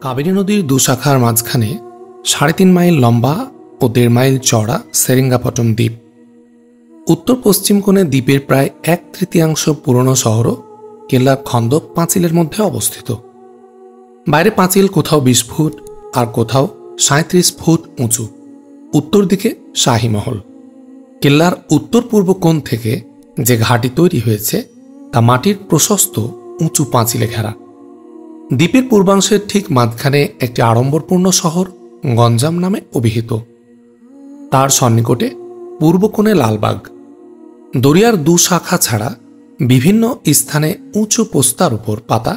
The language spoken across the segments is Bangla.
কাবেরী নদীর দুশাখার মাঝখানে ৩.৫ মাইল লম্বা ও ১.৫ মাইল চওড়া সেরিঙ্গাপটম দ্বীপ। উত্তর পশ্চিম কোণে দ্বীপের প্রায় ১/৩ পুরনো শহরও কেল্লার খন্দক পাঁচিলের মধ্যে অবস্থিত। বাইরে পাঁচিল কোথাও ২০ ফুট আর কোথাও ৩৭ ফুট উঁচু। উত্তর দিকে শাহী মহল। কেল্লার উত্তর পূর্ব কোণ থেকে যে ঘাঁটি তৈরি হয়েছে তা মাটির প্রশস্ত উঁচু পাঁচিলে ঘেরা। দ্বীপের পূর্বাংশের ঠিক মাঝখানে একটি আড়ম্বরপূর্ণ শহর গঞ্জাম নামে অভিহিত। তার সন্নিকটে পূর্ব কোণে লালবাগ। দরিয়ার দু শাখা ছাড়া বিভিন্ন স্থানে উঁচু পোস্তার উপর পাতা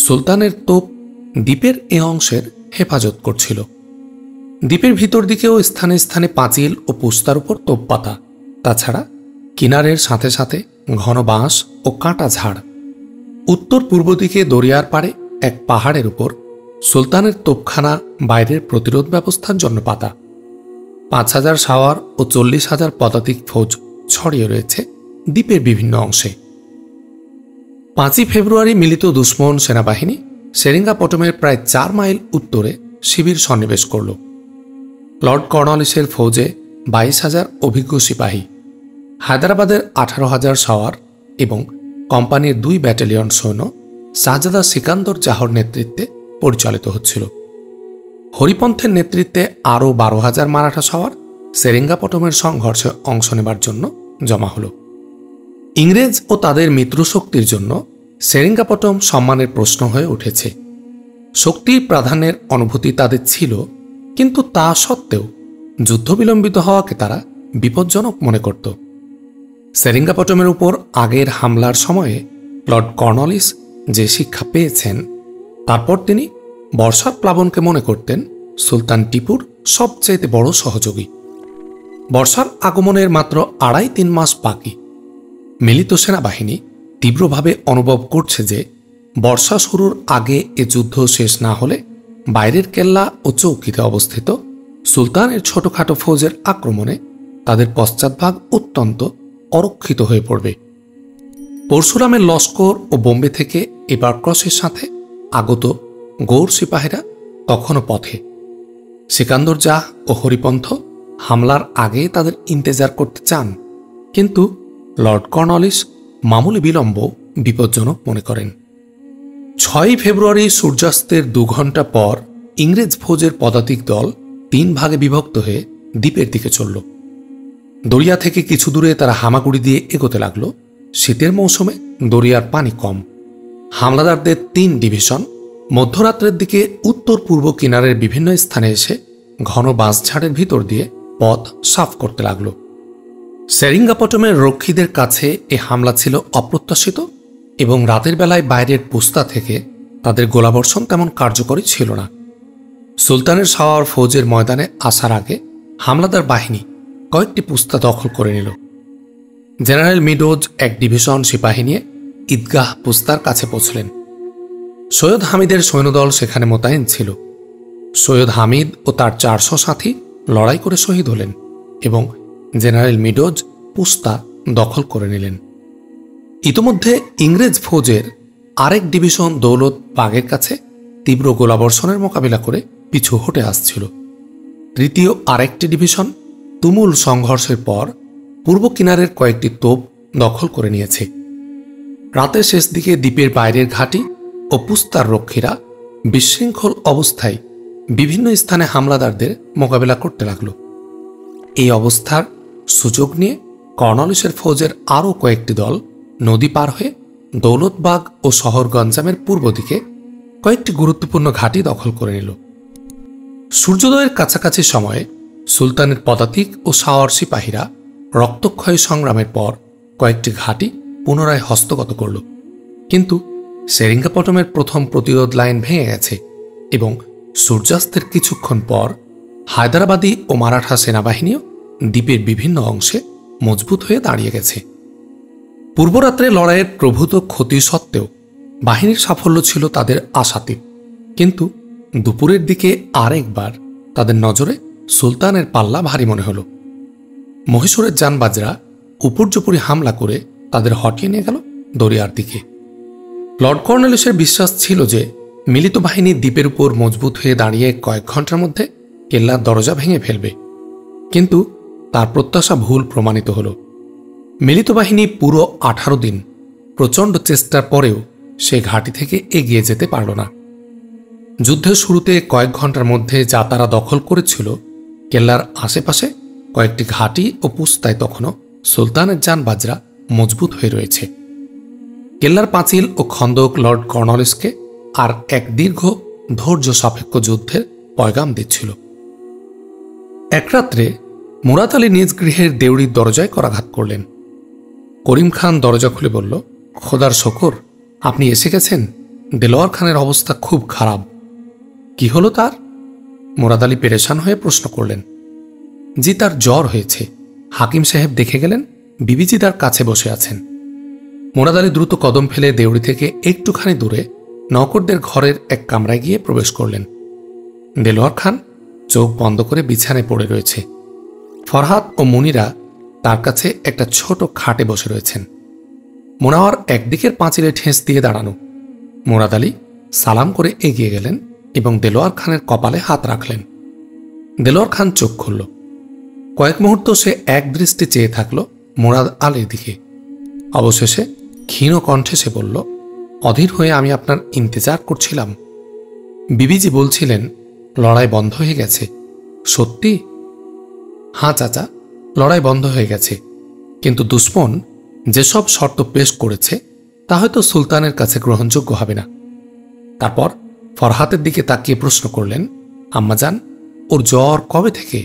সুলতানের তোপ দ্বীপের এ অংশের হেফাজত করছিল। দ্বীপের ভিতর দিকেও স্থানে স্থানে পাঁচিল ও পোস্তার উপর তোপ পাতা, তাছাড়া কিনারের সাথে সাথে ঘন বাঁশ ও কাঁটা ঝাড়। উত্তর পূর্ব দিকে দরিয়ার পাড়ে এক পাহাড়ের উপর সুলতানের তোপখানা বাইরের প্রতিরোধ ব্যবস্থার জন্য পাতা। ৫,০০০ সাওয়ার ও ৪০,০০০ পদাতিক ফৌজ ছড়িয়ে রয়েছে দ্বীপের বিভিন্ন অংশে। ৫ই ফেব্রুয়ারি মিলিত দুশ্মন সেনাবাহিনী সেরিঙ্গাপটমের প্রায় ৪ মাইল উত্তরে শিবির সন্নিবেশ করল। লর্ড কর্নওয়ালিসের ফৌজে ২২,০০০ অভিজ্ঞ সিপাহী, হায়দ্রাবাদের ১৮,০০০ সাওয়ার এবং কোম্পানির ২ ব্যাটালিয়ন সৈন্য শাহজাদা সিকান্দর জাহর নেতৃত্বে পরিচালিত হচ্ছিল। হরিপন্থের নেতৃত্বে আরও ১২,০০০ মারাঠা সাওয়ার সেরিঙ্গাপটমের সংঘর্ষে অংশ নেবার জন্য জমা হল। ইংরেজ ও তাদের মিত্রশক্তির জন্য সেরিঙ্গাপটম সম্মানের প্রশ্ন হয়ে উঠেছে। শক্তির প্রাধান্যের অনুভূতি তাদের ছিল, কিন্তু তা সত্ত্বেও যুদ্ধ বিলম্বিত হওয়াকে তারা বিপজ্জনক মনে করত। সেরিঙ্গাপটমের উপর আগের হামলার সময়ে লর্ড কর্নওয়ালিস যে শিক্ষা পেয়েছেন, তারপর তিনি বর্ষার প্লাবনকে মনে করতেন সুলতান টিপুর সবচেয়ে বড় সহযোগী। বর্ষার আগমনের মাত্র ২.৫-৩ মাস বাকি। মিলিত সেনাবাহিনী তীব্রভাবে অনুভব করছে যে বর্ষা শুরুর আগে এ যুদ্ধ শেষ না হলে বাইরের কেল্লা ও চৌকিতে অবস্থিত সুলতানের ছোটখাটো ফৌজের আক্রমণে তাদের পশ্চাৎভাগ অত্যন্ত অরক্ষিত হয়ে পড়বে। পরশুরামের লস্কর ও বোম্বে থেকে এবারক্রসের সাথে আগত গৌড় সিপাহীরা তখনও পথে। সিকান্দর জাহ ও হরিপন্থ হামলার আগে তাদের ইন্তেজার করতে চান, কিন্তু লর্ড কর্নওয়ালিস মামুলি বিলম্ব বিপজ্জনক মনে করেন। ৬ই ফেব্রুয়ারি সূর্যাস্তের ২ ঘণ্টা পর ইংরেজ ফৌজের পদাতিক দল ৩ ভাগে বিভক্ত হয়ে দ্বীপের দিকে চলল। দরিয়া থেকে কিছু দূরে তারা হামাগুড়ি দিয়ে এগোতে লাগল। শীতের মৌসুমে দরিয়ার পানি কম। হামলাদারদের ৩ ডিভিশন মধ্যরাত্রের দিকে উত্তর পূর্ব কিনারের বিভিন্ন স্থানে এসে ঘন বাঁশঝাড়ের ভিতর দিয়ে পথ সাফ করতে লাগল। সেরিঙ্গাপটমের রক্ষীদের কাছে এ হামলা ছিল অপ্রত্যাশিত এবং রাতের বেলায় বাইরের পোস্তা থেকে তাদের গোলাবর্ষণ তেমন কার্যকরী ছিল না। সুলতানের সাওয়ার ফৌজের ময়দানে আসার আগে হামলাদার বাহিনী কয়েকটি পোস্তা দখল করে নিল। জেনারেল মিডোজ এক ডিভিশন সিপাহী নিয়ে ঈদগাহ পোস্তার কাছে পৌঁছলেন। সৈয়দ হামিদের সৈন্যদল সেখানে মোতায়েন ছিল। সৈয়দ হামিদ ও তার ৪০০ সাথী লড়াই করে শহীদ হলেন এবং জেনারেল মিডোজ পোস্তা দখল করে নিলেন। ইতোমধ্যে ইংরেজ ফৌজের আরেক ডিভিশন দৌলত বাগের কাছে তীব্র গোলাবর্ষণের মোকাবিলা করে পিছু হটে আসছিল। তৃতীয় আরেকটি ডিভিশন তুমুল সংঘর্ষের পর পূর্ব কিনারের কয়েকটি তোপ দখল করে নিয়েছে। রাতের শেষ দিকে দ্বীপের বাইরের ঘাঁটি ও পুস্তার রক্ষীরা বিশৃঙ্খল অবস্থায় বিভিন্ন স্থানে হামলাদারদের মোকাবিলা করতে লাগল। এই অবস্থার সুযোগ নিয়ে কর্নওয়ালিসের ফৌজের আরও কয়েকটি দল নদী পার হয়ে দৌলতবাগ ও শহর গঞ্জামের পূর্ব দিকে কয়েকটি গুরুত্বপূর্ণ ঘাঁটি দখল করে নিল। সূর্যোদয়ের কাছাকাছি সময়ে সুলতানের পদাতিক ও সাওয়ার সিপাহীরা রক্তক্ষয়ী সংগ্রামের পর কয়েকটি ঘাঁটি পুনরায় হস্তগত করল, কিন্তু সেরিঙ্গাপটমের প্রথম প্রতিরোধ লাইন ভেঙে গেছে এবং সূর্যাস্তের কিছুক্ষণ পর হায়দ্রাবাদী ও মারাঠা সেনাবাহিনীও দ্বীপের বিভিন্ন অংশে মজবুত হয়ে দাঁড়িয়ে গেছে। পূর্বরাত্রে লড়াইয়ের প্রভূত ক্ষতি সত্ত্বেও বাহিনীর সাফল্য ছিল তাদের আশাতীত, কিন্তু দুপুরের দিকে আরেকবার তাদের নজরে সুলতানের পাল্লা ভারী মনে হল। মহীশূরের যানবাজরা উপর্যুপরি হামলা করে তাদের হটিয়ে নিয়ে গেল দরিয়ার দিকে। লর্ড কর্নওয়ালিসের বিশ্বাস ছিল যে মিলিত বাহিনী দ্বীপের উপর মজবুত হয়ে দাঁড়িয়ে কয়েক ঘন্টার মধ্যে কেল্লার দরজা ভেঙে ফেলবে, কিন্তু তার প্রত্যাশা ভুল প্রমাণিত হল। মিলিত বাহিনী পুরো 18 দিন প্রচণ্ড চেষ্টার পরেও সে ঘাঁটি থেকে এগিয়ে যেতে পারল না। যুদ্ধের শুরুতে কয়েক ঘন্টার মধ্যে যা তারা দখল করেছিল, কেল্লার আশেপাশে কয়েকটি ঘাঁটি ও পুস্তায় তখনও সুলতানের যানবাজরা মজবুত হয়ে রয়েছে। কেল্লার পাঁচিল ও খন্দক লর্ড কর্নওয়ালিসকে আর এক দীর্ঘ ধৈর্য সাপেক্ষ যুদ্ধের পয়গাম দিচ্ছিল। এক রাত্রে মুরাদ আলী নিজ গৃহের দেউড়ির দরজায় করাঘাত করলেন। করিম খান দরজা খুলে বলল, খোদার শকর, আপনি এসে গেছেন। দেলোয়ার খানের অবস্থা খুব খারাপ। কি হলো তার? মুরাদ আলী পেরেশান হয়ে প্রশ্ন করলেন। জি, তার জ্বর হয়েছে। হাকিম সাহেব দেখে গেলেন, বিবিজি তার কাছে বসে আছেন। মুরাদ আলী দ্রুত কদম ফেলে দেউড়ি থেকে একটুখানি দূরে নওকরদের ঘরের এক কামরায় গিয়ে প্রবেশ করলেন। দেলোয়ার খান চোখ বন্ধ করে বিছানায় পড়ে রয়েছে। ফরহাদ ও মুনিরা তার কাছে একটা ছোট খাটে বসে রয়েছেন। মোনাওয়ার একদিকের পাঁচিলে ঠেস দিয়ে দাঁড়ানো। মুরাদ আলী সালাম করে এগিয়ে গেলেন এবং দেলোয়ার খানের কপালে হাত রাখলেন। দেলোয়ার খান চোখ খুলল। কয়েক মুহূর্ত সে এক দৃষ্টি চেয়ে থাকল মুরাদ আলীর দিকে। অবশেষে ক্ষীণ কণ্ঠে সে বলল, অধীর হয়ে আমি আপনার ইন্তজার করছিলাম। বিবিজি বলছিলেন লড়াই বন্ধ হয়ে গেছে। সত্যি? হ্যাঁ চাচা, লড়াই বন্ধ হয়ে গেছে, কিন্তু দুশ্মন যেসব শর্ত পেশ করেছে তা হয়তো সুলতানের কাছে গ্রহণযোগ্য হবে না। তারপর ফরহাতের দিকে তাকিয়ে প্রশ্ন করলেন, আম্মাজান, ওর জ্বর কবে থেকে?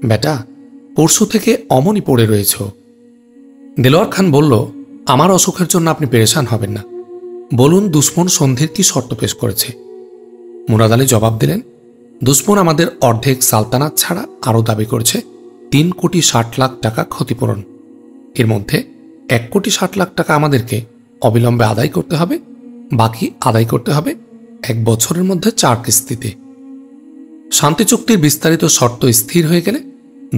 বেটা, পরশু থেকে অমনি পড়ে রয়েছ। দেলোয়ার খান বলল, আমার অসুখের জন্য আপনি পেরেশান হবেন না। বলুন দুশ্মন সন্ধির কি শর্ত পেশ করেছে? মুরাদ আলী জবাব দিলেন, দুশ্মন আমাদের অর্ধেক সালতানাত ছাড়া আরও দাবি করেছে 3,60,00,000 টাকা ক্ষতিপূরণ। এর মধ্যে 1,60,00,000 টাকা আমাদেরকে অবিলম্বে আদায় করতে হবে, বাকি আদায় করতে হবে 1 বছরের মধ্যে 4 কিস্তিতে। শান্তি চুক্তির বিস্তারিত শর্ত স্থির হয়ে গেলে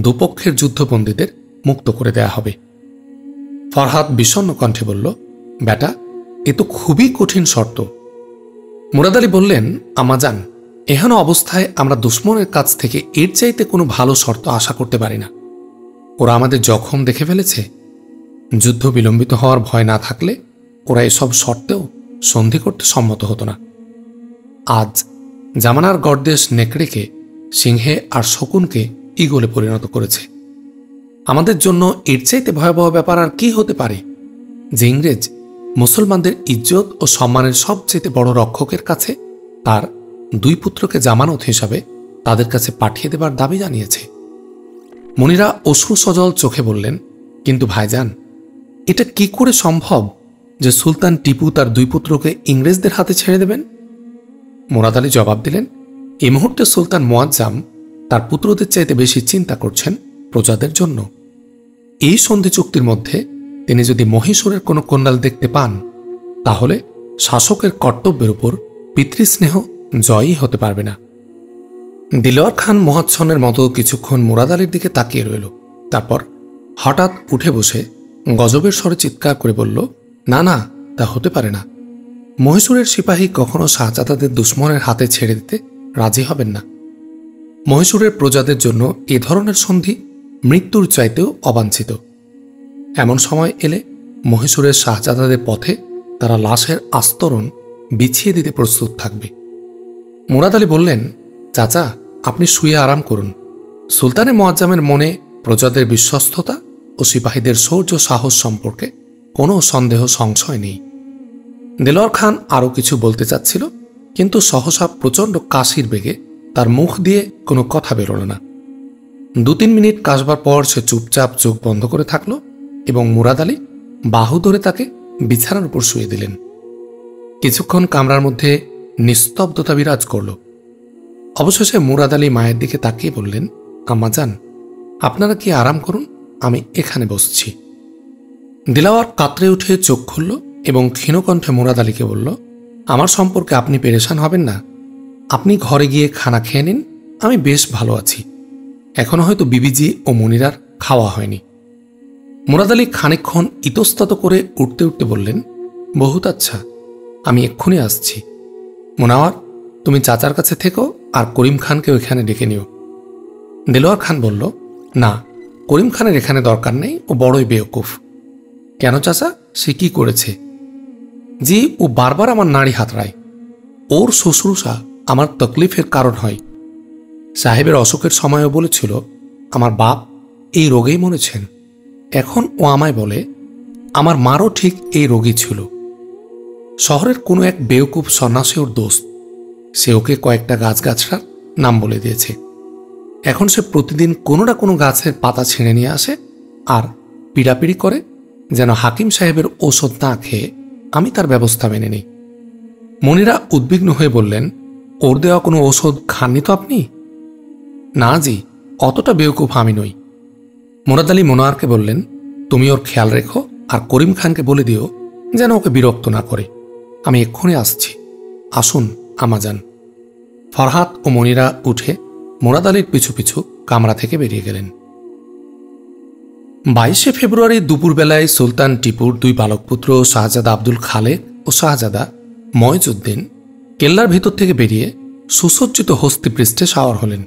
দুপক্ষের যুদ্ধবন্দীদের মুক্ত করে দেয়া হবে। ফরহাদ বিষণ্ণ কণ্ঠে বলল, বেটা, এ তো খুবই কঠিন শর্ত। মুরাদ আলী বললেন, আম্মাজান, এহেন অবস্থায় আমরা দুশ্মনের কাছ থেকে এর চাইতে কোনো ভালো শর্ত আশা করতে পারি না। ওরা আমাদের জখম দেখে ফেলেছে। যুদ্ধ বিলম্বিত হওয়ার ভয় না থাকলে ওরা এসব শর্তেও সন্ধি করতে সম্মত হতো না। আজ জামানার গর্দেশ নেকড়েকে সিংহে আর শকুনকে ঈগলে পরিণত করেছে। আমাদের জন্য এর চাইতে ভয়াবহ ব্যাপার আর কি হতে পারে যে ইংরেজ মুসলমানদের ইজ্জত ও সম্মানের সবচেয়ে বড় রক্ষকের কাছে তার 2 পুত্রকে জামানত হিসাবে তাদের কাছে পাঠিয়ে দেবার দাবি জানিয়েছে। মুনিরা অশ্রু সজল চোখে বললেন, কিন্তু ভাইজান, এটা কি করে সম্ভব যে সুলতান টিপু তার 2 পুত্রকে ইংরেজদের হাতে ছেড়ে দেবেন? মুরাদ আলী জবাব দিলেন, এই মুহূর্তে সুলতান মুয়াজ্জাম তার পুত্রদের চাইতে বেশি চিন্তা করছেন প্রজাদের জন্য। এই সন্ধি চুক্তির মধ্যে তিনি যদি মহীশূরের কোনো কন্যাল দেখতে পান, তাহলে শাসকের কর্তব্যের উপর পিতৃস্নেহ জয়ই হতে পারবে না। দিলওয়ার খান মোহাচ্ছনের মতো কিছুক্ষণ মুরাদ আলীর দিকে তাকিয়ে রইল। তারপর হঠাৎ উঠে বসে গজবের স্বরে চিৎকার করে বলল, না না, তা হতে পারে না। মহীশূরের সিপাহী কখনো শাহজাদাদের দুশ্মনের হাতে ছেড়ে দিতে রাজি হবেন না। মহীশূরের প্রজাদের জন্য এ ধরনের সন্ধি মৃত্যুর চাইতেও অবাঞ্ছিত। এমন সময় এলে মহীশূরের শাহজাদাদের পথে তারা লাশের আস্তরণ বিছিয়ে দিতে প্রস্তুত থাকবে। মুরাদ আলী বললেন, চাচা, আপনি শুয়ে আরাম করুন। সুলতানে মুয়াজ্জামের মনে প্রজাদের বিশ্বস্ততা ও সিপাহীদের শৌর্য সাহস সম্পর্কে কোনো সন্দেহ সংশয় নেই। দেলোয়ার খান আরও কিছু বলতে চাচ্ছিল, কিন্তু সহসা প্রচণ্ড কাশির বেগে তার মুখ দিয়ে কোনো কথা বেরোল না। 2-3 মিনিট কাশবার পর সে চুপচাপ চোখ বন্ধ করে থাকল এবং মুরাদ আলী বাহু ধরে তাকে বিছানার উপর শুয়ে দিলেন। কিছুক্ষণ কামরার মধ্যে নিস্তব্ধতা বিরাজ করল। অবশেষে মুরাদ আলী মায়ের দিকে তাকিয়ে বললেন, আম্মাজান, আপনারা কি আরাম করুন, আমি এখানে বসছি। দিলাওয়ার কাতরে উঠে চোখ খুলল এবং ক্ষীণকণ্ঠে মুরাদ আলীকে বলল, আমার সম্পর্কে আপনি পেরেশান হবেন না। আপনি ঘরে গিয়ে খানা খেয়ে নিন, আমি বেশ ভালো আছি। এখনো হয়তো বিবিজি ও মুনিরার খাওয়া হয়নি। মুরাদ আলী খানিকক্ষণ ইতস্তত করে উঠতে উঠতে বললেন, বহুত আচ্ছা, আমি এক্ষুনি আসছি। মুনাওয়ার, তুমি চাচার কাছে থেকো আর করিম খানকে ওইখানে ডেকে নিও। দেলোয়ার খান বলল, না, করিম খানের এখানে দরকার নেই, ও বড়ই বেওকুফ। কেন চাচা, সে কি করেছে? জি, ও বারবার আমার নাড়ি হাতড়ায়। ওর শ্বশুরসা আমার তকলিফের কারণ হয়। সাহেবের অসুখের সময়ও বলেছিল আমার বাপ এই রোগেই মরেছেন। এখন ও আমায় বলে আমার মারও ঠিক এই রোগী ছিল। শহরের কোনো এক বেওকুফ সন্ন্যাসী ওর দোস্ত, সে ওকে কয়েকটা গাছগাছড়ার নাম বলে দিয়েছে। এখন সে প্রতিদিন কোনো না কোনো গাছের পাতা ছিঁড়ে নিয়ে আসে আর পিড়াপিড়ি করে যেন হাকিম সাহেবের ঔষধ না খেয়ে আমি তার ব্যবস্থা মেনে নিই। মনিরা উদ্বিগ্ন হয়ে বললেন, ওর দেওয়া কোনো ঔষধ খাননি তো আপনি? না জি, অতটা বেওকুফ আমি নই। মুরাদ আলী মনোয়ারকে বললেন, তুমি ওর খেয়াল রেখো আর করিম খানকে বলে দিও যেন ওকে বিরক্ত না করে। আমি এক্ষুনি আসছি, আসুন আমাজান। ফরহাদ ও মনিরা উঠে মুরাদ আলীর পিছু পিছু কামরা থেকে বেরিয়ে গেলেন। 22শে ফেব্রুয়ারি দুপুরবেলায় সুলতান টিপুর দুই বালকপুত্র শাহজাদা আব্দুল খালেক ও শাহজাদা ময়জউদ্দিন কেল্লার ভেতর থেকে বেরিয়ে সুসজ্জিত হস্তিপৃষ্ঠে সাওয়ার হলেন।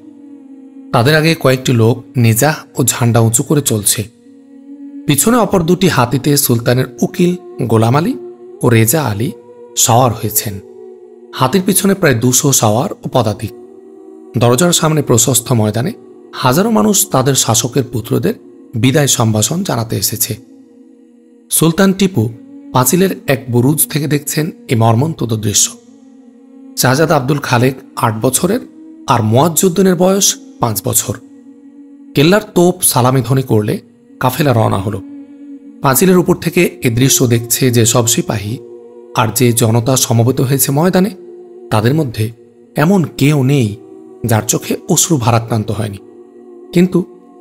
তাদের আগে কয়েকটি লোক নিজাহ ও ঝান্ডা উঁচু করে চলছে। পিছনে অপর দুটি হাতিতে সুলতানের উকিল গোলাম আলী ও রেজা আলী সাওয়ার হয়েছেন। হাতির পিছনে প্রায় 200 সাওয়ার ও পদাতিক। দরজার সামনে প্রশস্ত ময়দানে হাজারো মানুষ তাদের শাসকের পুত্রদের বিদায় সম্ভাষণ জানাতে এসেছে। সুলতান টিপু পাঁচিলের এক বুরুজ থেকে দেখছেন এই মর্মন্তুদ দৃশ্য। শাহজাদা আব্দুল খালেক 8 বছরের আর মুয়াজ্জউদ্দিনের বয়স 5 বছর। কেল্লার তোপ সালামি ধ্বনি করলে কাফেলা রওনা হল। পাঁচিলের উপর থেকে এ দৃশ্য দেখছে যে সব সিপাহী আর যে জনতা সমবেত হয়েছে ময়দানে, তাদের মধ্যে এমন কেউ নেই যার চোখে অশ্রু ভারাক্রান্ত হয়নি। কিন্তু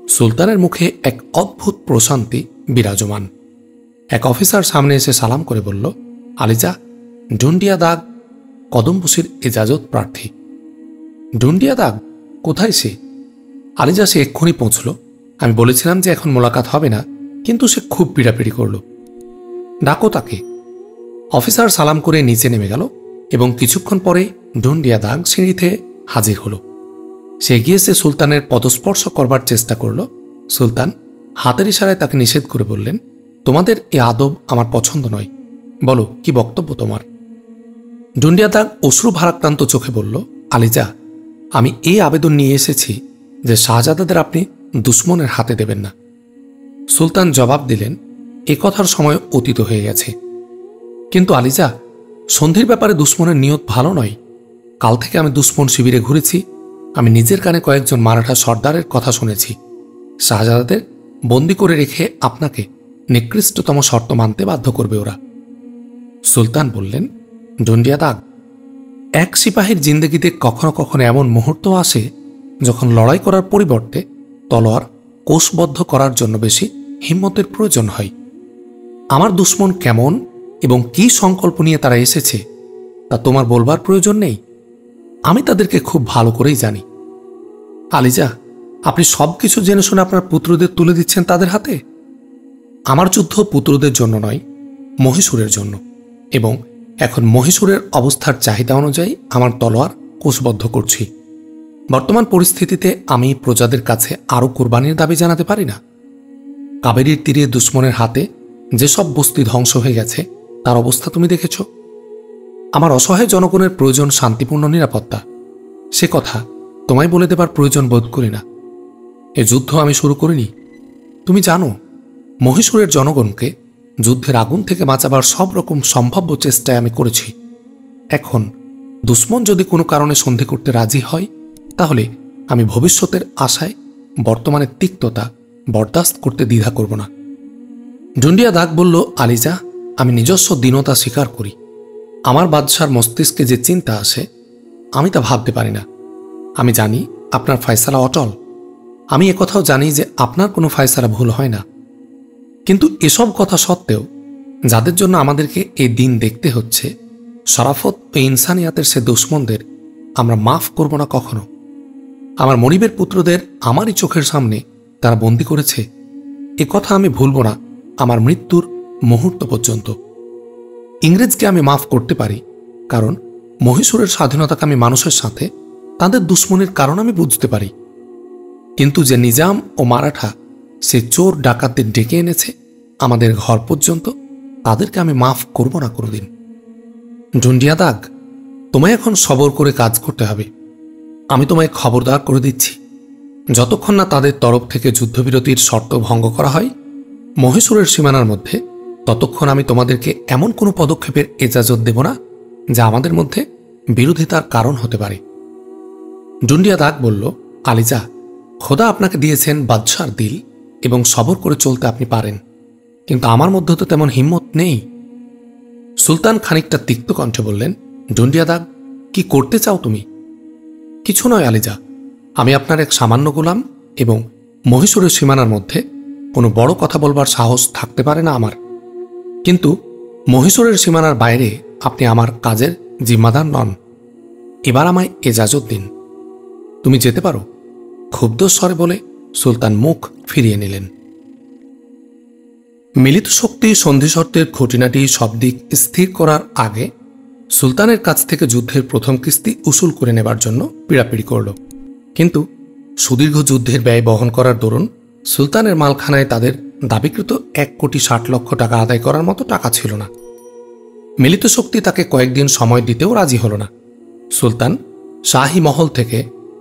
সুলতানের মুখে এক অদ্ভুত প্রশান্তি বিরাজমান। এক অফিসার সামনে এসে সালাম করে বলল, আলিজা, ডুন্ডিয়া দাগ কদমবুসির এজাজত প্রার্থী। ডুন্ডিয়া দাগ? কোথায় সে? আলিজা, সে এক্ষুনি পৌঁছল। আমি বলেছিলাম যে এখন মোলাকাত হবে না, কিন্তু সে খুব পিড়াপিড়ি করল। ডাকো তাকে। অফিসার সালাম করে নিচে নেমে গেল এবং কিছুক্ষণ পরে ডুন্ডিয়া দাগ সিঁড়িতে হাজির হল। সে গিয়েছে সুলতানের পদস্পর্শ করবার চেষ্টা করল। সুলতান হাতের ইশারায় তাকে নিষেধ করে বললেন, তোমাদের এ আদব আমার পছন্দ নয়, বলো কি বক্তব্য তোমার? ডুন্ডিয়া দাগ অশ্রু ভারাক্রান্ত চোখে বলল, আলিজা, আমি এই আবেদন নিয়ে এসেছি যে শাহজাদাদের আপনি দুশ্মনের হাতে দেবেন না। সুলতান জবাব দিলেন, এ কথার সময় অতীত হয়ে গেছে। কিন্তু আলিজা, সন্ধির ব্যাপারে দুশ্মনের নিয়ত ভালো নয়। কাল থেকে আমি দুশ্মন শিবিরে ঘুরেছি। আমি নিজের কানে কয়েকজন মারাঠা সর্দারের কথা শুনেছি। শাহজাদাদের বন্দি করে রেখে আপনাকে নিকৃষ্টতম শর্ত মানতে বাধ্য করবে ওরা। সুলতান বললেন, ডুন্ডিয়া দাগ, এক সিপাহীর জিন্দেগিতে কখনো কখনো এমন মুহূর্ত আসে যখন লড়াই করার পরিবর্তে তলোয়ার কোষবদ্ধ করার জন্য বেশি হিম্মতের প্রয়োজন হয়। আমার দুশ্মন কেমন এবং কি সংকল্প নিয়ে তারা এসেছে তা তোমার বলবার প্রয়োজন নেই। আমি তাদেরকে খুব ভালো করেই জানি। আলিজা, আপনি সবকিছু জেনে শুনে আপনার পুত্রদের তুলে দিচ্ছেন তাদের হাতে। আমার যুদ্ধ পুত্রদের জন্য নয়, মহীশূরের জন্য, এবং এখন মহীশূরের অবস্থার চাহিদা অনুযায়ী আমার তলোয়ার কোষবদ্ধ করছি। বর্তমান পরিস্থিতিতে আমি প্রজাদের কাছে আরও কোরবানির দাবি জানাতে পারি না। কাবেরীর তীরে দুশ্মনের হাতে যেসব বস্তি ধ্বংস হয়ে গেছে তার অবস্থা তুমি দেখেছ। আমার অসহায় জনগণের প্রয়োজন শান্তিপূর্ণ নিরাপত্তা। সে কথা তোমায় বলে দেবার প্রয়োজন বোধ করি না। এ যুদ্ধ আমি শুরু করিনি। তুমি জানো, মহীশূরের জনগণকে যুদ্ধের আগুন থেকে বাঁচাবার সব রকম সম্ভাব্য চেষ্টায় আমি করেছি। এখন দুশ্মন যদি কোনো কারণে সন্ধি করতে রাজি হয়, তাহলে আমি ভবিষ্যতের আশায় বর্তমানের তিক্ততা বরদাস্ত করতে দ্বিধা করব না। ডুন্ডিয়া দাগ বলল, আলিজা, আমি নিজস্ব দীনতা স্বীকার করি। আমার বাদশার মস্তিষ্কে যে চিন্তা আসে আমি তা ভাবতে পারি না। আমি জানি আপনার ফয়সালা অটল। আমি একথাও জানি যে আপনার কোনো ফয়সালা ভুল হয় না। কিন্তু এসব কথা সত্ত্বেও যাদের জন্য আমাদেরকে এই দিন দেখতে হচ্ছে, শরাফত ও ইনসানিয়াতের সে দুশ্মনদের আমরা মাফ করব না কখনো। আমার মনিবের পুত্রদের আমারই চোখের সামনে তারা বন্দী করেছে। এ কথা আমি ভুলব না আমার মৃত্যুর মুহূর্ত পর্যন্ত। ইংরেজকে আমি মাফ করতে পারি, কারণ মহীশূরের স্বাধীনতাকামী মানুষের সাথে তাদের দুশ্মনের কারণ আমি বুঝতে পারি, কিন্তু যে নিজাম ও মারাঠা সে চোর ডাকাতদের ডেকে এনেছে আমাদের ঘর পর্যন্ত, তাদেরকে আমি মাফ করব না কোনোদিন। ডুন্ডিয়া দাগ, তোমায় এখন সবর করে কাজ করতে হবে। আমি তোমায় খবরদার করে দিচ্ছি, যতক্ষণ না তাদের তরফ থেকে যুদ্ধবিরতির শর্ত ভঙ্গ করা হয় মহীশূরের সীমানার মধ্যে, ততক্ষণ আমি তোমাদেরকে এমন কোনো পদক্ষেপের এজাজত দেব না যা আমাদের মধ্যে বিরোধিতার কারণ হতে পারে। ডুন্ডিয়া দাগ বলল, আলিজা, খোদা আপনাকে দিয়েছেন বাদশার দিল এবং সবর করে চলতে আপনি পারেন, কিন্তু আমার মধ্যে তো তেমন হিম্মত নেই। সুলতান খানিকটা তিক্ত কণ্ঠে বললেন, ডুন্ডিয়া দাগ, কি করতে চাও তুমি? কিছু নয় আলিজা, আমি আপনার এক সামান্য গোলাম এবং মহীশূরের সীমানার মধ্যে কোনো বড় কথা বলবার সাহস থাকতে পারে না আমার, কিন্তু মহীশূরের সীমানার বাইরে আপনি আমার কাজের জিম্মাদার নন। এবার আমায় এজাজত দিন, তুমি যেতে পারো। ক্ষুব্ধ স্বরে বলে সুলতান মুখ ফিরিয়ে নিলেন। মিলিত শক্তি সন্ধিশর্তের খুঁটিনাটি সব দিক স্থির করার আগে সুলতানের কাছ থেকে যুদ্ধের প্রথম কিস্তি উসুল করে নেবার জন্য পীড়াপিড়ি করল, কিন্তু সুদীর্ঘ যুদ্ধের ব্যয় বহন করার দরুন সুলতানের মালখানায় তাদের দাবিকৃত 1,60,00,000 টাকা আদায় করার মতো টাকা ছিল না। মিলিত শক্তি তাকে কয়েকদিন সময় দিতেও রাজি হল না। সুলতান শাহী মহল থেকে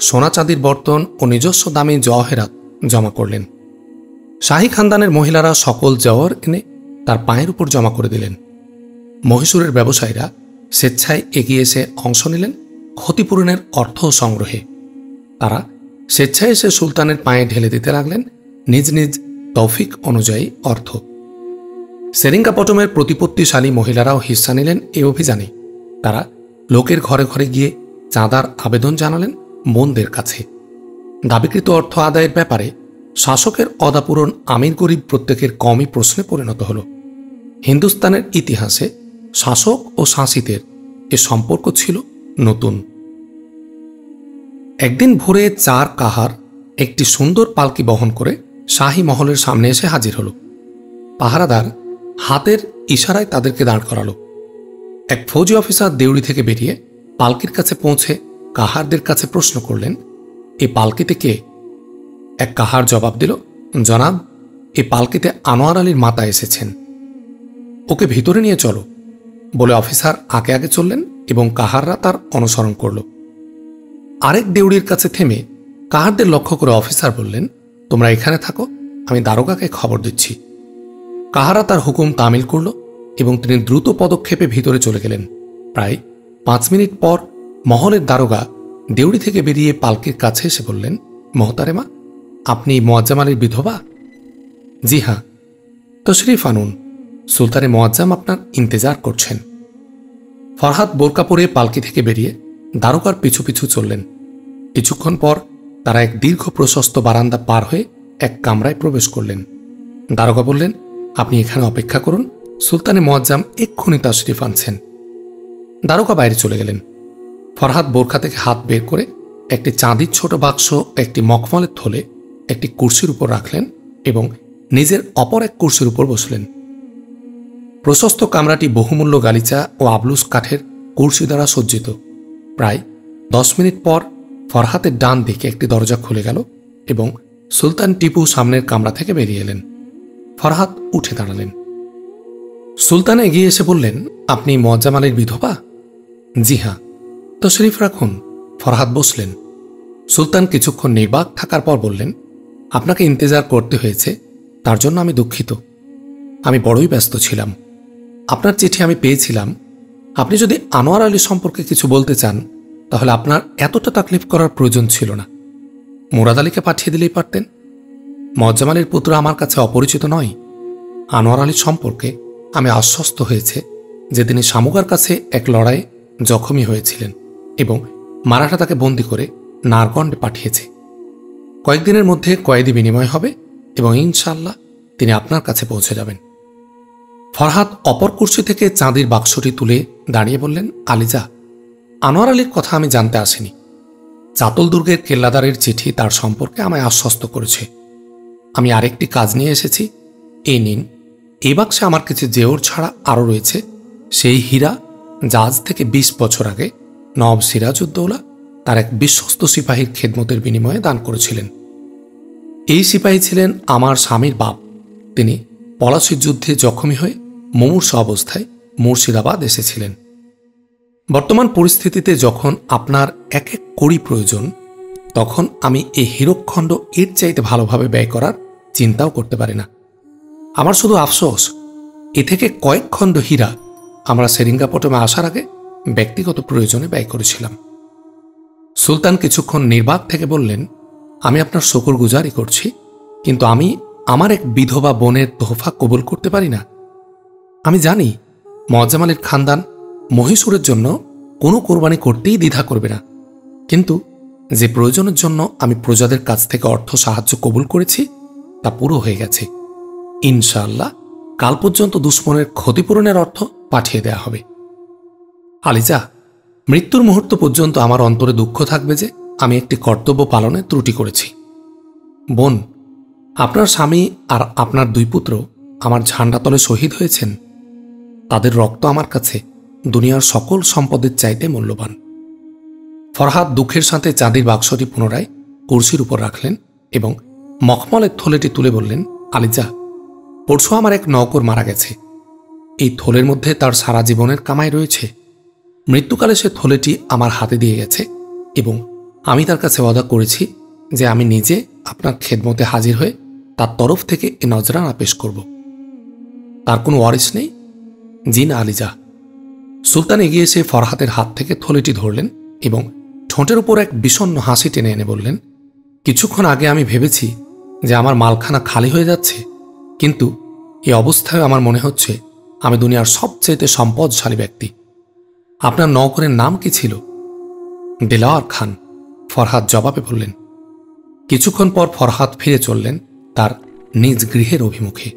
সোনা চাঁদির বর্তন ও নিজস্ব দামি জওহেরাত জমা করলেন। শাহী খানদানের মহিলারা সকল জওহর এনে তার পায়ের উপর জমা করে দিলেন। মহীশূরের ব্যবসায়ীরা স্বেচ্ছায় এগিয়ে এসে অংশ নিলেন ক্ষতিপূরণের অর্থ সংগ্রহে। তারা স্বেচ্ছায় এসে সুলতানের পায়ে ঢেলে দিতে লাগলেন নিজ নিজ তৌফিক অনুযায়ী অর্থ। সেরিঙ্গাপটমের প্রতিপত্তিশালী মহিলারাও হিস্সা নিলেন এই অভিযানে। তারা লোকের ঘরে ঘরে গিয়ে চাঁদার আবেদন জানালেন বোনদের কাছে। দাবিকৃত অর্থ আদায়ের ব্যাপারে শাসকের অদাপূরণ আমির গরিব প্রত্যেকের কমই প্রশ্নে পরিণত হল। হিন্দুস্তানের ইতিহাসে শাসক ও শাসিতের এ সম্পর্ক ছিল নতুন। একদিন ভোরে 4 কাহার একটি সুন্দর পালকি বহন করে শাহী মহলের সামনে এসে হাজির হল। পাহারাদার হাতের ইশারায় তাদেরকে দাঁড় করালো। এক ফৌজি অফিসার দেউড়ি থেকে বেরিয়ে পালকির কাছে পৌঁছে কাহারদের কাছে প্রশ্ন করলেন, এই পালকিতে কে? এক কাহার জবাব দিল, জনাব, এই পালকিতে আনোয়ার আলীর মাতা এসেছেন, ওকে ভিতরে নিয়ে চলো বলে অফিসার আগে আগে চললেন এবং কাহাররা তার অনুসরণ করল। আরেক দেউড়ির কাছে থেমে কাহারদের লক্ষ্য করে অফিসার বললেন, তোমরা এখানে থাকো, আমি দারোগাকে খবর দিচ্ছি। কাহারা তার হুকুম তামিল করল এবং তিনি দ্রুত পদক্ষেপে ভিতরে চলে গেলেন। প্রায় 5 মিনিট পর মহলের দারোগা দেউড়ি থেকে বেরিয়ে পালকির কাছে এসে বললেন, মোহতারেমা, আপনি মোয়াজ্জাম আলীর বিধবা? জি হ্যাঁ। তশরিফ আনুন, সুলতানে মোয়াজ্জাম আপনার ইন্তেজার করছেন। ফরহাদ বোরকা পরে পালকি থেকে বেরিয়ে দারোগার পিছু পিছু চললেন। কিছুক্ষণ পর তারা এক দীর্ঘ প্রশস্ত বারান্দা পার হয়ে এক কামরায় প্রবেশ করলেন। দারোগা বললেন, আপনি এখানে অপেক্ষা করুন, সুলতানে মোয়াজ্জাম এক্ষুনি তশরিফ আনছেন। দারোগা বাইরে চলে গেলেন। ফরহাদ বোরখা থেকে হাত বের করে একটি চাঁদির ছোট বাক্স একটি মখমলের থলে একটি কুর্সির উপর রাখলেন এবং নিজের অপর এক কুর্সির উপর বসলেন। প্রশস্ত কামরাটি বহুমূল্য গালিচা ও আবলুস কাঠের কুর্সি দ্বারা সজ্জিত। প্রায় 10 মিনিট পর ফরহাদের ডান দিকে একটি দরজা খুলে গেল এবং সুলতান টিপু সামনের কামরা থেকে বেরিয়ে এলেন। ফরহাদ উঠে দাঁড়ালেন। সুলতান এগিয়ে এসে বললেন, আপনি মোয়াজ্জাম আলীর বিধবা? জি হ্যাঁ। তশরিফ রাখুন। ফরহাদ বসলেন। সুলতান কিছুক্ষণ নির্বাক থাকার পর বললেন, আপনাকে ইন্তেজার করতে হয়েছে, তার জন্য আমি দুঃখিত। আমি বড়ই ব্যস্ত ছিলাম। আপনার চিঠি আমি পেয়েছিলাম। আপনি যদি আনোয়ার আলী সম্পর্কে কিছু বলতে চান তাহলে আপনার এতটা তাকলিফ করার প্রয়োজন ছিল না। মুরাদ আলীকে পাঠিয়ে দিলেই পারতেন। মোয়াজ্জাম আলীর পুত্র আমার কাছে অপরিচিত নয়। আনোয়ার আলীর সম্পর্কে আমি আশ্বস্ত হয়েছে যে তিনি শামুকার কাছে এক লড়াইয়ে জখমী হয়েছিলেন এবং মারাঠা তাকে বন্দী করে নারগন্ডে পাঠিয়েছে। কয়েকদিনের মধ্যে কয়েদি বিনিময় হবে এবং ইনশাআল্লাহ তিনি আপনার কাছে পৌঁছে যাবেন। ফরহাদ অপর কুর্সি থেকে চাঁদির বাক্সটি তুলে দাঁড়িয়ে বললেন, আলিজা, আনোয়ার আলীর কথা আমি জানতে আসিনি। চাতল দুর্গের কেল্লাদারের চিঠি তার সম্পর্কে আমায় আশ্বস্ত করেছে। আমি আরেকটি কাজ নিয়ে এসেছি, এই নিন। এই বাক্সে আমার কিছু জেওর ছাড়া আরও রয়েছে সেই হীরা যা আজ থেকে 20 বছর আগে নওয়াব সিরাজউদ্দৌলা তার এক বিশ্বস্ত সিপাহীর খেদমতের বিনিময়ে দান করেছিলেন। এই সিপাহী ছিলেন আমার স্বামীর বাপ। তিনি পলাশির যুদ্ধে জখমী হয়ে মুমূর্ষ অবস্থায় মুর্শিদাবাদ এসেছিলেন। বর্তমান পরিস্থিতিতে যখন আপনার এক এক কড়ি প্রয়োজন, তখন আমি এই হীরকখণ্ড এর চাইতে ভালোভাবে ব্যয় করার চিন্তাও করতে পারি না। আমার শুধু আফসোস, এ থেকে কয়েক খণ্ড হীরা আমরা সেরিঙ্গাপটমে আসার আগে ব্যক্তিগত প্রয়োজনে ব্যয় করেছিলাম। সুলতান কিছুক্ষণ নির্বাক থেকে বললেন, আমি আপনার শুকরগুজারি করছি, কিন্তু আমি আমার এক বিধবা বোনের তোহফা কবুল করতে পারি না। আমি জানি মুআজ্জম আলীর খানদান মহীশূরের জন্য কোনো কোরবানি করতেই দ্বিধা করবে না, কিন্তু যে প্রয়োজনের জন্য আমি প্রজাদের কাছ থেকে অর্থ সাহায্য কবুল করেছি তা পুরো হয়ে গেছে। ইনশাআল্লাহ কাল পর্যন্ত দুশ্মনের ক্ষতিপূরণের অর্থ পাঠিয়ে দেয়া হবে। আলিজা, মৃত্যুর মুহূর্ত পর্যন্ত আমার অন্তরে দুঃখ থাকবে যে আমি একটি কর্তব্য পালনে ত্রুটি করেছি। বোন, আপনার স্বামী আর আপনার দুই পুত্র আমার ঝান্ডাতলে শহীদ হয়েছেন। তাদের রক্ত আমার কাছে দুনিয়ার সকল সম্পদের চাইতে মূল্যবান। ফরহাদ দুঃখের সাথে চাঁদির বাক্সটি পুনরায় কুরসির উপর রাখলেন এবং মখমলের থলেটি তুলে বললেন, আলিজা, পরশু আমার এক নওকর মারা গেছে। এই থলের মধ্যে তার সারা জীবনের কামাই রয়েছে। মৃত্যুকালে সে থলেটি আমার হাতে দিয়ে গেছে এবং আমি তার কাছে ওয়াদা করেছি যে আমি নিজে আপনার খেদমতে হাজির হয়ে তার তরফ থেকে এ নজরানা পেশ করব। তার কোনো ওয়ারিশ নেই? জি না আলিজা। সুলতান এগিয়ে এসে ফরহাদের হাত থেকে থলেটি ধরলেন এবং ঠোঁটের উপর এক বিষণ্ণ হাসি টেনে এনে বললেন, কিছুক্ষণ আগে আমি ভেবেছি যে আমার মালখানা খালি হয়ে যাচ্ছে, কিন্তু এই অবস্থায় আমার মনে হচ্ছে আমি দুনিয়ার সবচেয়ে সম্পদশালী ব্যক্তি। আপনার নওকরের নাম কি ছিল? দেলাওয়ার খান, ফরহাদ জবাবে বললেন। কিছুক্ষণ পর ফরহাদ ফিরে চললেন তার নিজ গৃহের অভিমুখে।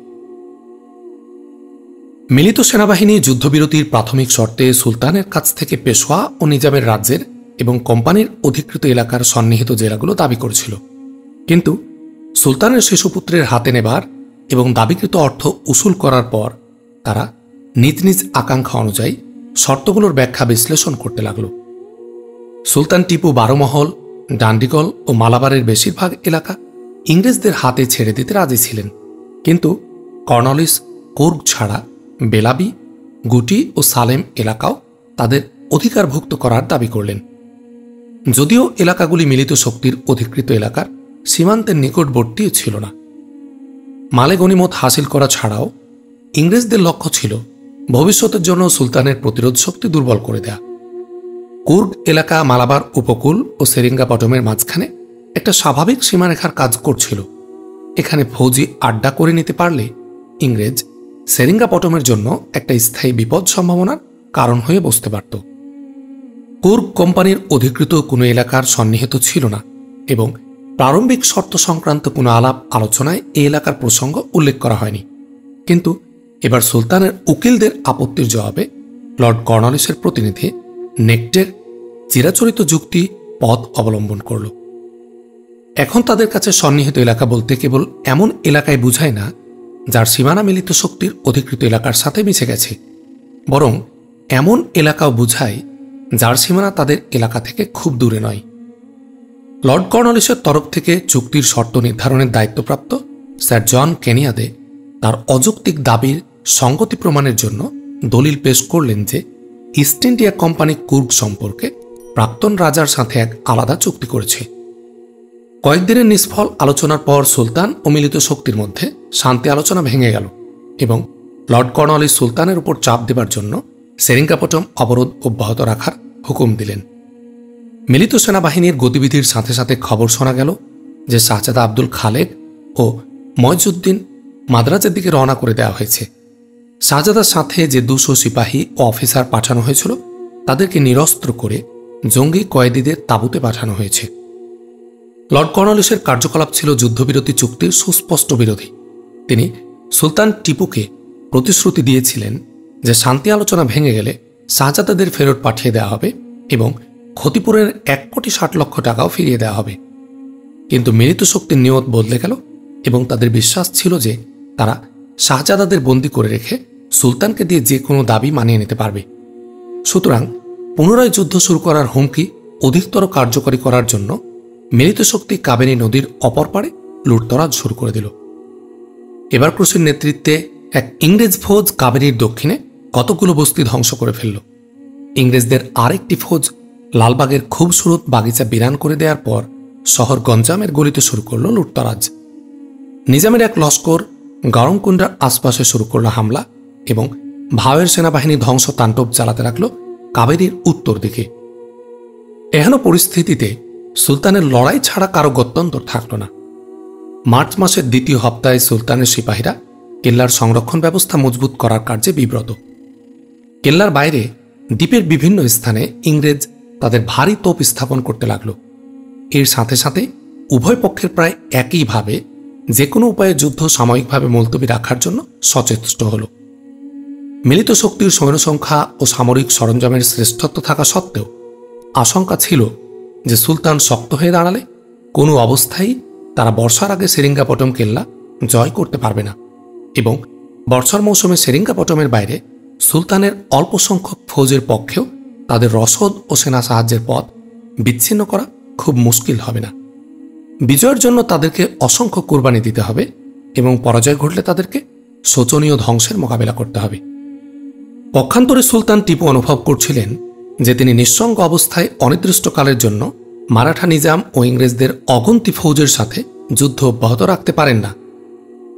মিলিত সেনাবাহিনী যুদ্ধবিরতির প্রাথমিক শর্তে সুলতানের কাছ থেকে পেশোয়া ও নিজামের রাজ্যের এবং কোম্পানির অধিকৃত এলাকার সন্নিহিত জেলাগুলো দাবি করেছিল, কিন্তু সুলতানের শিশুপুত্রের হাতে নেবার এবং দাবিকৃত অর্থ উসুল করার পর তারা নিজ নিজ আকাঙ্ক্ষা অনুযায়ী শর্তগুলোর ব্যাখ্যা বিশ্লেষণ করতে লাগল। সুলতান টিপু বারোমহল, ডান্ডিগল ও মালাবারের বেশিরভাগ এলাকা ইংরেজদের হাতে ছেড়ে দিতে রাজি ছিলেন, কিন্তু কর্নওয়ালিস কুর্গ ছাড়া বেলাবি, গুটি ও সালেম এলাকাও তাদের অধিকারভুক্ত করার দাবি করলেন। যদিও এলাকাগুলি মিলিত শক্তির অধিকৃত এলাকার সীমান্তের নিকটবর্তী ছিল না। মালে গনিমত হাসিল করা ছাড়াও ইংরেজদের লক্ষ্য ছিল ভবিষ্যতের জন্য সুলতানের প্রতিরোধ শক্তি দুর্বল করে দেয়া। কুর্গ এলাকা মালাবার উপকূল ও সেরিঙ্গাপটমের মাঝখানে একটা স্বাভাবিক সীমারেখার কাজ করছিল। এখানে ফৌজি আড্ডা করে নিতে পারলে ইংরেজ সেরিঙ্গাপটমের জন্য একটা স্থায়ী বিপদ সম্ভাবনার কারণ হয়ে বসতে পারত। কুর্গ কোম্পানির অধিকৃত কোনো এলাকার সন্নিহিত ছিল না এবং প্রারম্ভিক শর্ত সংক্রান্ত কোনো আলাপ আলোচনায় এই এলাকার প্রসঙ্গ উল্লেখ করা হয়নি, কিন্তু এবার সুলতানের উকিলদের আপত্তির জবাবে লর্ড কর্নওয়ালিসের প্রতিনিধি নেকটের চিরাচরিত যুক্তি পথ অবলম্বন করল। এখন তাদের কাছে সন্নিহিত এলাকা বলতে কেবল এমন এলাকায় বুঝায় না যার সীমানা মিলিত শক্তির অধিকৃত এলাকার সাথে মিশে গেছে, বরং এমন এলাকাও বুঝায় যার সীমানা তাদের এলাকা থেকে খুব দূরে নয়। লর্ড কর্নওয়ালিসের তরফ থেকে চুক্তির শর্ত নির্ধারণের দায়িত্বপ্রাপ্ত স্যার জন কেনিয়াদে তার অযৌক্তিক দাবির সঙ্গতি প্রমাণের জন্য দলিল পেশ করলেন যে ইস্ট ইন্ডিয়া কোম্পানি কুর্গ সম্পর্কে প্রাক্তন রাজার সাথে এক আলাদা চুক্তি করেছে। কয়েকদিনের নিষ্ফল আলোচনার পর সুলতান ও মিলিত শক্তির মধ্যে শান্তি আলোচনা ভেঙে গেল এবং লর্ড কর্নওয়ালিস সুলতানের উপর চাপ দেবার জন্য সেরিঙ্গাপটম অবরোধ অব্যাহত রাখার হুকুম দিলেন। মিলিত সেনাবাহিনীর গতিবিধির সাথে সাথে খবর শোনা গেল যে শাহজাদা আব্দুল খালেক ও ময়জউদ্দিন মাদ্রাজের দিকে রওনা করে দেওয়া হয়েছে। শাহজাদার সাথে যে 200 সিপাহী ও অফিসার পাঠানো হয়েছিল তাদেরকে নিরস্ত্র করে জঙ্গি কয়েদিদের তাঁবুতে পাঠানো হয়েছে। লর্ড কর্নওয়ালিসের কার্যকলাপ ছিল যুদ্ধবিরতি চুক্তির সুস্পষ্ট বিরোধী। তিনি সুলতান টিপুকে প্রতিশ্রুতি দিয়েছিলেন যে শান্তি আলোচনা ভেঙে গেলে শাহজাদাদের ফেরত পাঠিয়ে দেওয়া হবে এবং ক্ষতিপূরণের 1,60,00,000 টাকাও ফিরিয়ে দেওয়া হবে, কিন্তু মিলিত শক্তির নিয়ত বদলে গেল এবং তাদের বিশ্বাস ছিল যে তারা শাহজাদাদের বন্দী করে রেখে সুলতানকে দিয়ে যে কোনো দাবি মানিয়ে নিতে পারবে। সুতরাং পুনরায় যুদ্ধ শুরু করার হুমকি অধিকতর কার্যকরী করার জন্য মিলিত শক্তি কাবেরী নদীর অপর পারে লুটতরাজ শুরু করে দিল। এবার ক্রুসের নেতৃত্বে এক ইংরেজ ফৌজ কাবেরীর দক্ষিণে কতগুলো বস্তি ধ্বংস করে ফেলল। ইংরেজদের আরেকটি ফৌজ লালবাগের খুবসুরত বাগিচা বিরান করে দেওয়ার পর শহর গঞ্জামের গলিতে শুরু করল লুটতরাজ। নিজামের এক লস্কর গরমকুণ্ডার আশপাশে শুরু করল হামলা এবং ভাওয়ের সেনাবাহিনী ধ্বংস তাণ্ডব চালাতে লাগল কাবেরীর উত্তর দিকে। এহেন পরিস্থিতিতে সুলতানের লড়াই ছাড়া কারো গত্যন্তর থাকল না। মার্চ মাসের দ্বিতীয় সপ্তাহে সুলতানের সিপাহীরা কেল্লার সংরক্ষণ ব্যবস্থা মজবুত করার কার্যে বিব্রত। কেল্লার বাইরে দ্বীপের বিভিন্ন স্থানে ইংরেজ তাদের ভারী তোপ স্থাপন করতে লাগল। এর সাথে সাথে উভয় পক্ষের প্রায় একইভাবে যে কোনো উপায়ে যুদ্ধ সাময়িকভাবে মুলতবি রাখার জন্য সচেষ্ট হল। মিলিত শক্তির সৈন্য সংখ্যা ও সামরিক সরঞ্জামের শ্রেষ্ঠত্ব থাকা সত্ত্বেও আশঙ্কা ছিল যে সুলতান শক্ত হয়ে দাঁড়ালে কোনো অবস্থায় তারা বর্ষার আগে সেরিঙ্গাপটম কেল্লা জয় করতে পারবে না এবং বর্ষার মৌসুমে সেরিঙ্গাপটমের বাইরে সুলতানের অল্প সংখ্যক ফৌজের পক্ষেও তাদের রসদ ও সেনা সাহায্যের পথ বিচ্ছিন্ন করা খুব মুশকিল হবে না। বিজয়ের জন্য তাদেরকে অসংখ্য কোরবানি দিতে হবে এবং পরাজয় ঘটলে তাদেরকে শোচনীয় ধ্বংসের মোকাবিলা করতে হবে। পক্ষান্তরে সুলতান টিপু অনুভব করছিলেন যে তিনি নিঃসঙ্গ অবস্থায় অনির্দিষ্টকালের জন্য মারাঠা নিজাম ও ইংরেজদের অগন্তি ফৌজের সাথে যুদ্ধ অব্যাহত রাখতে পারেন না।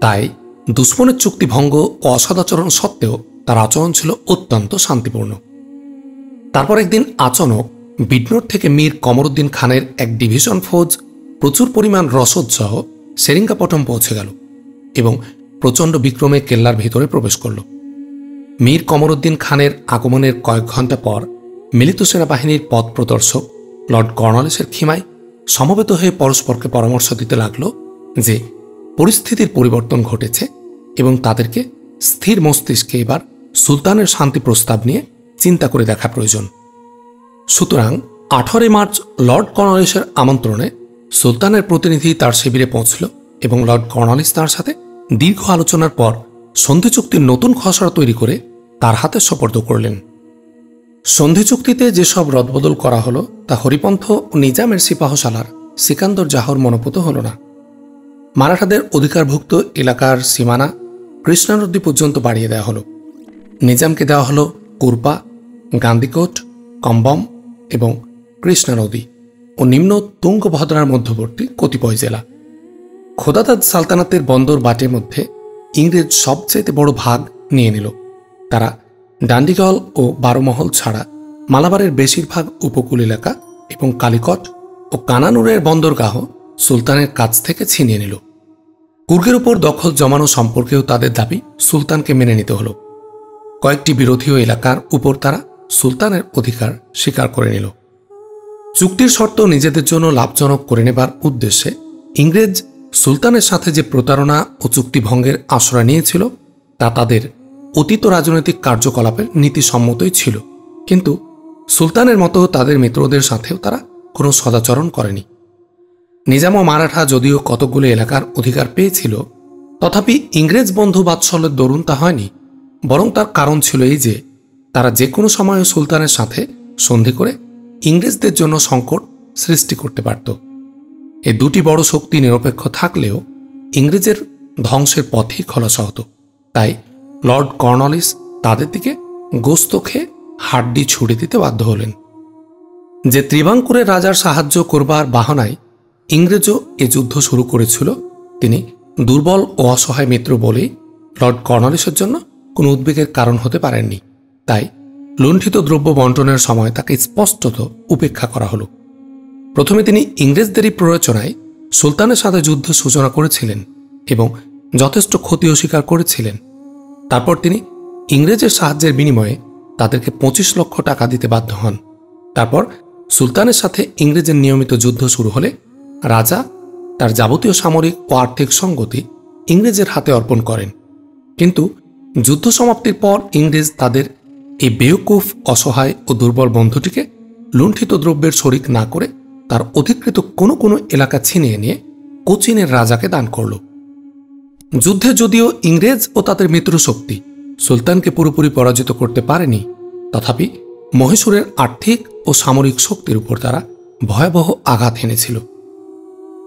তাই দুশ্মনের চুক্তি ভঙ্গ ও অসদাচরণ সত্ত্বেও তার আচরণ ছিল অত্যন্ত শান্তিপূর্ণ। তারপর একদিন আচানক বিডনোর থেকে মীর কমরউদ্দিন খানের এক ডিভিশন ফৌজ প্রচুর পরিমাণ রসদ সহ সেরিঙ্গাপটম পৌঁছে গেল এবং প্রচণ্ড বিক্রমে কেল্লার ভিতরে প্রবেশ করল। মীর কমরউদ্দিন খানের আগমনের কয়েক ঘণ্টা পর মিলিত সেনাবাহিনীর পথ প্রদর্শক লর্ড কর্নওয়ালিসের খিমায় সমবেত হয়ে পরস্পরকে পরামর্শ দিতে লাগল যে পরিস্থিতির পরিবর্তন ঘটেছে এবং তাদেরকে স্থির মস্তিষ্কে এবার সুলতানের শান্তি প্রস্তাব নিয়ে চিন্তা করে দেখা প্রয়োজন। সুতরাং 18 মার্চ লর্ড কর্নওয়ালিসের আমন্ত্রণে সুলতানের প্রতিনিধি তার শিবিরে পৌঁছল এবং লর্ড কর্নওয়ালিস তার সাথে দীর্ঘ আলোচনার পর সন্ধি চুক্তির নতুন খসড়া তৈরি করে তার হাতে সোপর্দ করলেন। সন্ধি চুক্তিতে যেসব রদবদল করা হলো তা হরিপন্থ ও নিজামের সিপাহসালার সিকান্দর জাহর মনোপুত হল না। মারাঠাদের অধিকারভুক্ত এলাকার সীমানা কৃষ্ণা নদী পর্যন্ত বাড়িয়ে দেওয়া হলো। নিজামকে দেওয়া হলো কুরপা, গান্ধীকোট, কম্বম এবং কৃষ্ণা নদী ও নিম্ন তুঙ্গভদ্রার মধ্যবর্তী কতিপয় জেলা। খোদাদাদ সালতানাতের বন্দর বাটের মধ্যে ইংরেজ সবচেয়ে বড় ভাগ নিয়ে নিল। তারা ডান্ডিগল ও বারোমহল ছাড়া মালাবারের বেশিরভাগ উপকূল এলাকা এবং কালিকট ও কানানুরের বন্দরগাহ সুলতানের কাছ থেকে ছিনিয়ে নিল। কুর্গের উপর দখল জমানো সম্পর্কেও তাদের দাবি সুলতানকে মেনে নিতে হল। কয়েকটি বিরোধীয় এলাকার উপর তারা সুলতানের অধিকার স্বীকার করে নিল। চুক্তির শর্ত নিজেদের জন্য লাভজনক করে নেবার উদ্দেশ্যে ইংরেজ সুলতানের সাথে যে প্রতারণা ও চুক্তিভঙ্গের আশ্রয় নিয়েছিল তা তাদের অতীত রাজনৈতিক কার্যকলাপের নীতিসম্মতই ছিল, কিন্তু সুলতানের মতো তাদের মিত্রদের সাথেও তারা কোনো সদাচরণ করেনি। নিজাম ও মারাঠা যদিও কতকগুলো এলাকার অধিকার পেয়েছিল, তথাপি ইংরেজ বন্ধু বাৎসল্যের দরুন তা হয়নি, বরং তার কারণ ছিল এই যে তারা যে কোনো সময় সুলতানের সাথে সন্ধি করে ইংরেজদের জন্য সংকট সৃষ্টি করতে পারত। এই দুটি বড় শক্তি নিরপেক্ষ থাকলেও ইংরেজের ধ্বংসের পথই খোলাসা হতো। তাই লর্ড কর্নওয়ালিস তাদের দিকে গোস্ত খেয়ে হাড্ডি ছুড়ে দিতে বাধ্য হলেন। যে ত্রিবাঙ্কুরের রাজার সাহায্য করবার বাহানায় ইংরেজও এ যুদ্ধ শুরু করেছিল, তিনি দুর্বল ও অসহায় মিত্র বলেই লর্ড কর্নওয়ালিসের জন্য কোনো উদ্বেগের কারণ হতে পারেননি। তাই লুণ্ঠিত দ্রব্য বন্টনের সময় তাকে স্পষ্টত উপেক্ষা করা হলো। প্রথমে তিনি ইংরেজদেরই প্ররোচনায় সুলতানের সাথে যুদ্ধ সূচনা করেছিলেন এবং যথেষ্ট ক্ষতিও স্বীকার করেছিলেন। তারপর তিনি ইংরেজের সাহায্যের বিনিময়ে তাদেরকে 25 লক্ষ টাকা দিতে বাধ্য হন। তারপর সুলতানের সাথে ইংরেজের নিয়মিত যুদ্ধ শুরু হলে রাজা তার যাবতীয় সামরিক ও আর্থিক সঙ্গতি ইংরেজের হাতে অর্পণ করেন। কিন্তু যুদ্ধ সমাপ্তির পর ইংরেজ তাদের এই বেওকুফ, অসহায় ও দুর্বল বন্ধুটিকে লুণ্ঠিত দ্রব্যের শরিক না করে তার অধিকৃত কোনো কোনো এলাকা ছিনিয়ে নিয়ে কোচিনের রাজাকে দান করল। যুদ্ধে যদিও ইংরেজ ও তাদের মিত্রশক্তি সুলতানকে পুরোপুরি পরাজিত করতে পারেনি, তথাপি মহীশূরের আর্থিক ও সামরিক শক্তির উপর তারা ভয়াবহ আঘাত এনেছিল।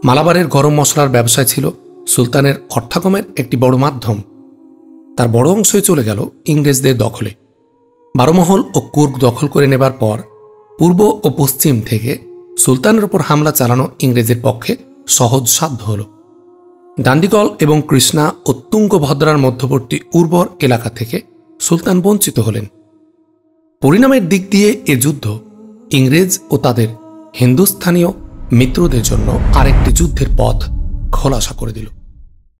মালাবারের গরম মশলার ব্যবসায় ছিল সুলতানের অর্থাগমের একটি বড় মাধ্যম। তার বড় অংশই চলে গেল ইংরেজদের দখলে। বারোমহল ও কুর্গ দখল করে নেবার পর পূর্ব ও পশ্চিম থেকে সুলতানের উপর হামলা চালানো ইংরেজের পক্ষে সহজসাধ্য হল। ডান্ডিগল এবং কৃষ্ণা ও তুঙ্গভদ্রার মধ্যবর্তী উর্বর এলাকা থেকে সুলতান বঞ্চিত হলেন। পরিণামের দিক দিয়ে এ যুদ্ধ ইংরেজ ও তাদের হিন্দুস্থানীয় মিত্রদের জন্য আরেকটি যুদ্ধের পথ খোলাসা করে দিল।